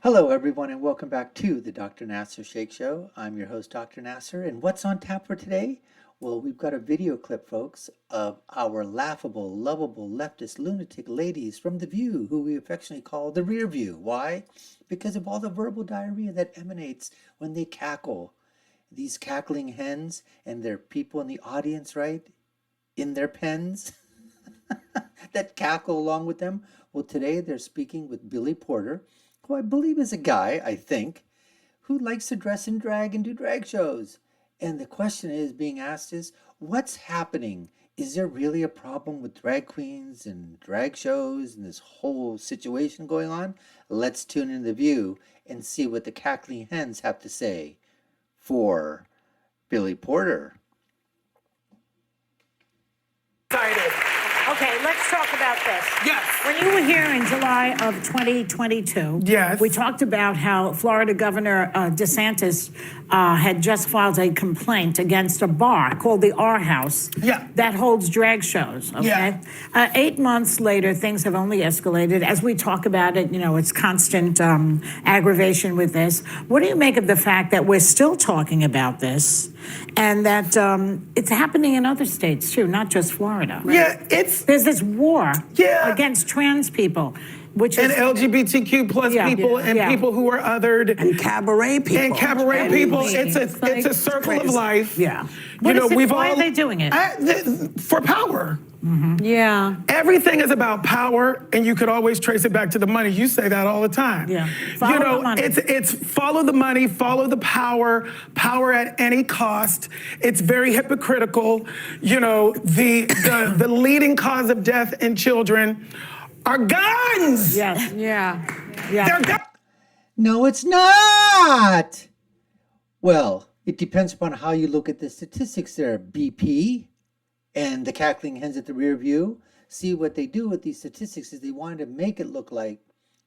Hello, everyone, and welcome back to the Dr. Nasir Shake Show. I'm your host, Dr. Nasir, and what's on tap for today? Well, we've got a video clip, folks, of our laughable, lovable, leftist, lunatic ladies from The View, who we affectionately call the Rear View. Why? Because of all the verbal diarrhea that emanates when they cackle. These cackling hens and their people in the audience, right? In their pens that cackle along with them. Well, today they're speaking with Billy Porter, who I believe is a guy, I think, who likes to dress in drag and do drag shows. And the question is being asked is, what's happening? Is there really a problem with drag queens and drag shows and this whole situation going on? Let's tune in The View and see what the cackling hens have to say for Billy Porter. Okay, let's talk about this. Yes. When you were here in July of 2022, yes, we talked about how Florida Governor DeSantis had just filed a complaint against a bar called the R House that holds drag shows, okay? 8 months later, things have only escalated. As we talk about it, you know, it's constant aggravation with this. What do you make of the fact that we're still talking about this and that it's happening in other states too, not just Florida? Right? Yeah, There's this war against trans people, which is... And LGBTQ plus people and people who are othered. And cabaret people. And cabaret people. It's a circle of life. Yeah. You know, why are they doing it? For power. Mm-hmm. Yeah. Everything is about power, and you could always trace it back to the money. You say that all the time. Yeah. Follow the money. It's follow the money, follow the power, power at any cost. It's very hypocritical. You know, the leading cause of death in children are guns. Yes. Yeah. They're guns. No, it's not. Well, it depends upon how you look at the statistics there, BP. And the cackling hens at the Rear View. See, what they do with these statistics is they wanted to make it look like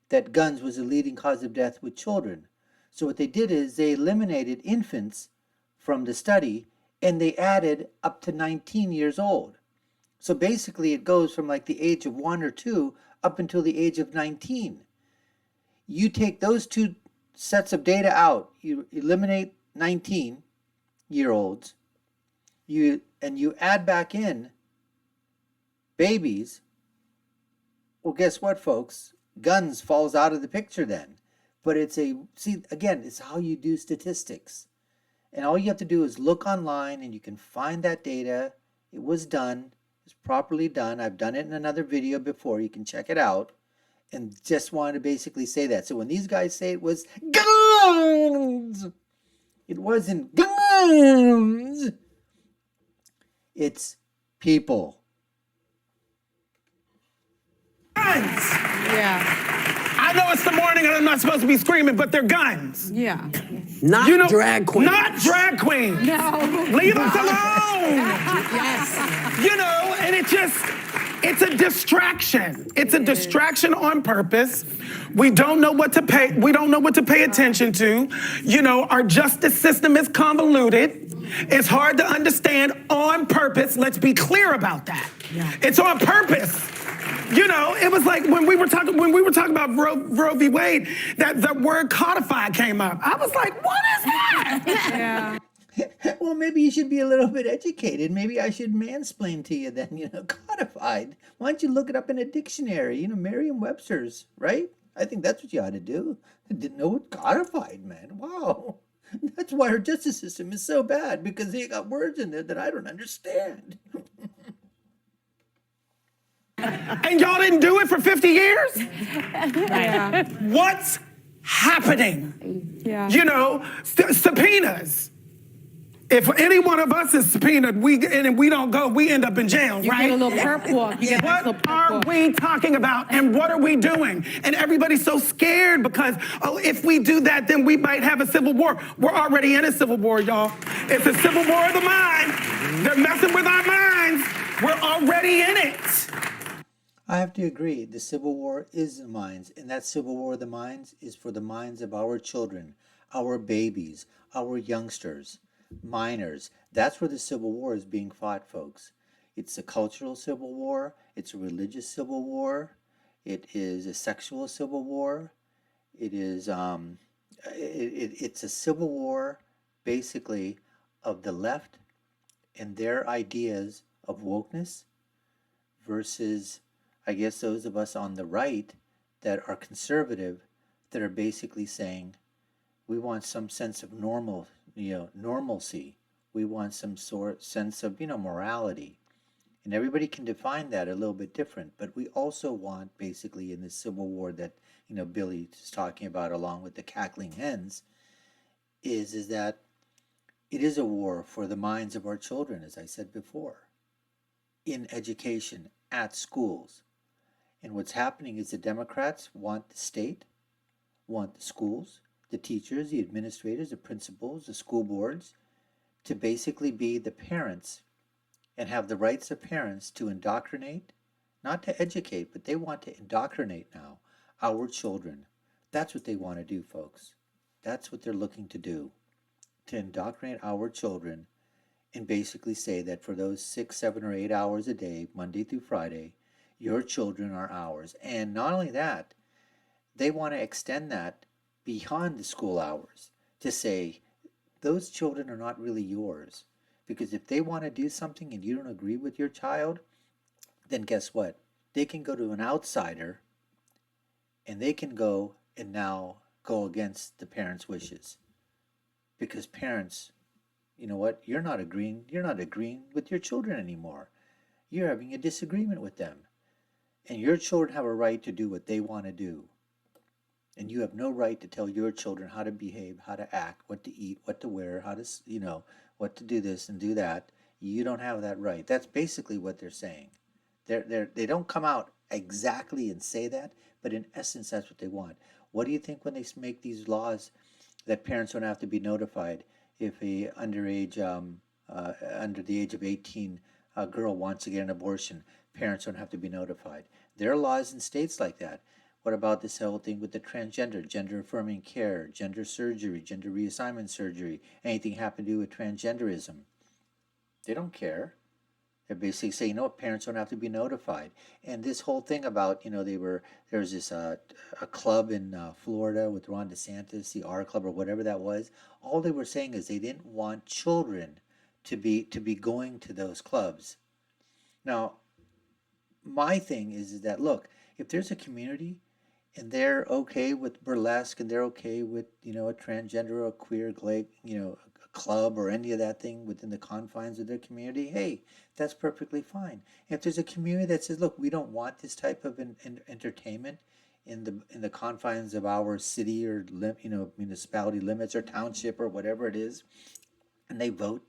that guns was the leading cause of death with children. So what they did is they eliminated infants from the study and they added up to 19 years old. So basically it goes from like the age of 1 or 2 up until the age of 19. You take those two sets of data out, you eliminate 19-year-olds, and you add back in babies, well, guess what, folks? Guns falls out of the picture then. But it's how you do statistics. And all you have to do is look online and you can find that data. It was done. It's properly done. I've done it in another video before. You can check it out. And just wanted to basically say that. So when these guys say it was guns, it wasn't guns. It's people. Guns. Yeah. I know it's the morning and I'm not supposed to be screaming, but they're guns. Yeah. Not drag queens. Not drag queens. No. Leave us alone. Yes. You know, and it's a distraction. It's a distraction on purpose. We don't know what to pay. We don't know what to pay attention to. You know, our justice system is convoluted. It's hard to understand on purpose. Let's be clear about that. Yeah. It's on purpose. You know, it was like when we were talking about Roe v. Wade, that the word codified came up. I was like, what is that? Yeah. Well, maybe you should be a little bit educated. Maybe I should mansplain to you then, codified. Why don't you look it up in a dictionary, Merriam-Webster's, right? I think that's what you ought to do. I didn't know what codified meant. Wow. That's why our justice system is so bad, because they got words in there that I don't understand. And y'all didn't do it for 50 years? Yeah. What's happening? Yeah. You know, subpoenas. If any one of us is subpoenaed, we don't go, we end up in jail, You right? get a little perp walk. What are we talking about, and what are we doing? And everybody's so scared because, if we do that, then we might have a civil war. We're already in a civil war, y'all. It's a civil war of the mind. They're messing with our minds. We're already in it. I have to agree. The Civil War is the minds, and that Civil War of the minds is for the minds of our children, our babies, our youngsters, minors. That's where the Civil War is being fought, folks. It's a cultural civil war. It's a religious civil war. It is a sexual civil war. It is it's a civil war, basically, of the left and their ideas of wokeness versus, I guess, those of us on the right that are conservative, that are basically saying we want some sense of normalcy. We want some sense of morality. And everybody can define that a little bit different, but we also want, basically, in this civil war that Billy is talking about, along with the Cackling Hens, is that it is a war for the minds of our children, as I said before, in education, at schools. And what's happening is the Democrats want the state, want the schools, the teachers, the administrators, the principals, the school boards, to basically be the parents and have the rights of parents to indoctrinate, not to educate, but they want to indoctrinate now our children. That's what they want to do, folks. That's what they're looking to do, to indoctrinate our children and basically say that for those 6, 7, or 8 hours a day, Monday through Friday, your children are ours. And not only that, they want to extend that beyond the school hours to say those children are not really yours. Because if they want to do something and you don't agree with your child, then guess what? They can go to an outsider and they can go and now go against the parents' wishes. Because parents, you know what? You're not agreeing with your children anymore. You're having a disagreement with them. And your children have a right to do what they want to do. And you have no right to tell your children how to behave, how to act, what to eat, what to wear, how to, what to do this and do that. You don't have that right. That's basically what they're saying. They don't come out exactly and say that, but in essence, that's what they want. What do you think when they make these laws that parents don't have to be notified if a underage, under the age of 18, a girl wants to get an abortion? Parents don't have to be notified. There are laws in states like that. What about this whole thing with the transgender, gender-affirming care, gender surgery, gender reassignment surgery, anything happen to do with transgenderism? They don't care. They're basically saying, parents don't have to be notified. And this whole thing about, there was this a club in Florida with Ron DeSantis, the R Club or whatever that was. All they were saying is they didn't want children to be going to those clubs. Now, my thing is that, look, if there's a community and they're okay with burlesque and they're okay with, a transgender or a queer, a club or any of that thing within the confines of their community, hey, that's perfectly fine. If there's a community that says, look, we don't want this type of entertainment in the confines of our city or municipality limits or township or whatever it is, and they vote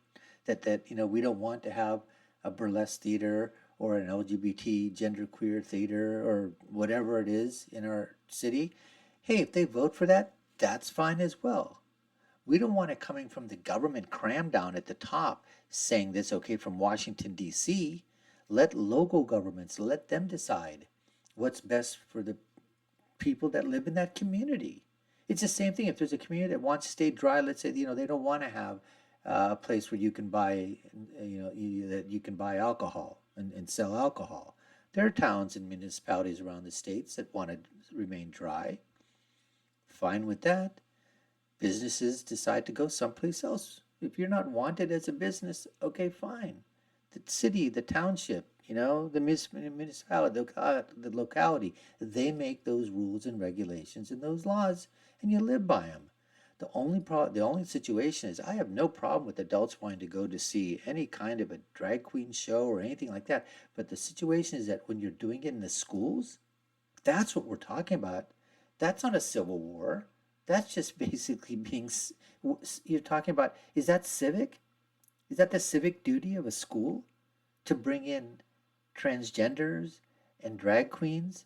that we don't want to have a burlesque theater or an LGBT genderqueer theater or whatever it is in our city, hey, if they vote for that, that's fine as well. We don't want it coming from the government cram down at the top saying this, okay, from Washington, D.C. Let local governments, let them decide what's best for the people that live in that community. It's the same thing. If there's a community that wants to stay dry, let's say, they don't want to have a place where you can buy, that you can buy alcohol and sell alcohol. There are towns and municipalities around the states that want to remain dry. Fine with that. Businesses decide to go someplace else. If you're not wanted as a business, okay, fine. The city, the township, the municipality, the locality, they make those rules and regulations and those laws, and you live by them. The only situation is I have no problem with adults wanting to go to see any kind of a drag queen show or anything like that. But the situation is that when you're doing it in the schools, that's what we're talking about. That's not a civil war. That's just basically you're talking about, is that civic? Is that the civic duty of a school to bring in transgenders and drag queens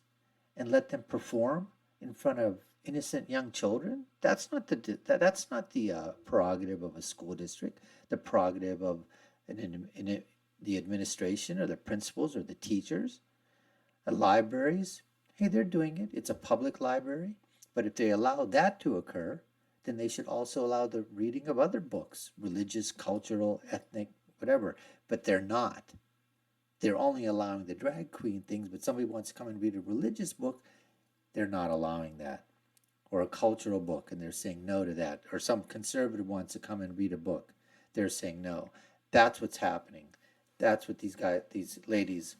and let them perform in front of innocent young children? That's not the prerogative of a school district. The prerogative of the administration or the principals or the teachers. Libraries, hey, they're doing it. It's a public library. But if they allow that to occur, then they should also allow the reading of other books, religious, cultural, ethnic, whatever. But they're not. They're only allowing the drag queen things, but somebody wants to come and read a religious book, they're not allowing that. or a cultural book, and they're saying no to that, or some conservative wants to come and read a book, they're saying no. That's what's happening. That's what these ladies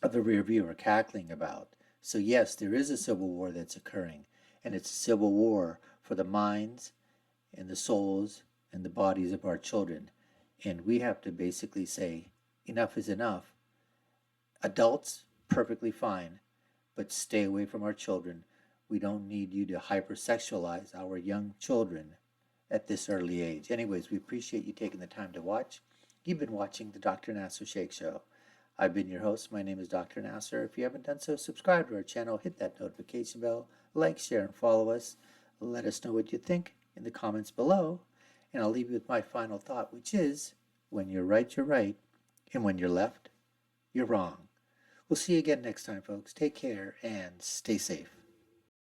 of the rear view are cackling about. So yes, there is a civil war that's occurring, and it's a civil war for the minds and the souls and the bodies of our children. And we have to basically say, enough is enough. Adults, perfectly fine, but stay away from our children. We don't need you to hypersexualize our young children at this early age. Anyways, we appreciate you taking the time to watch. You've been watching the Dr. Nasir Shake Show. I've been your host. My name is Dr. Nasir. If you haven't done so, subscribe to our channel, hit that notification bell, like, share, and follow us. Let us know what you think in the comments below. And I'll leave you with my final thought, which is, when you're right, you're right. And when you're left, you're wrong. We'll see you again next time, folks. Take care and stay safe.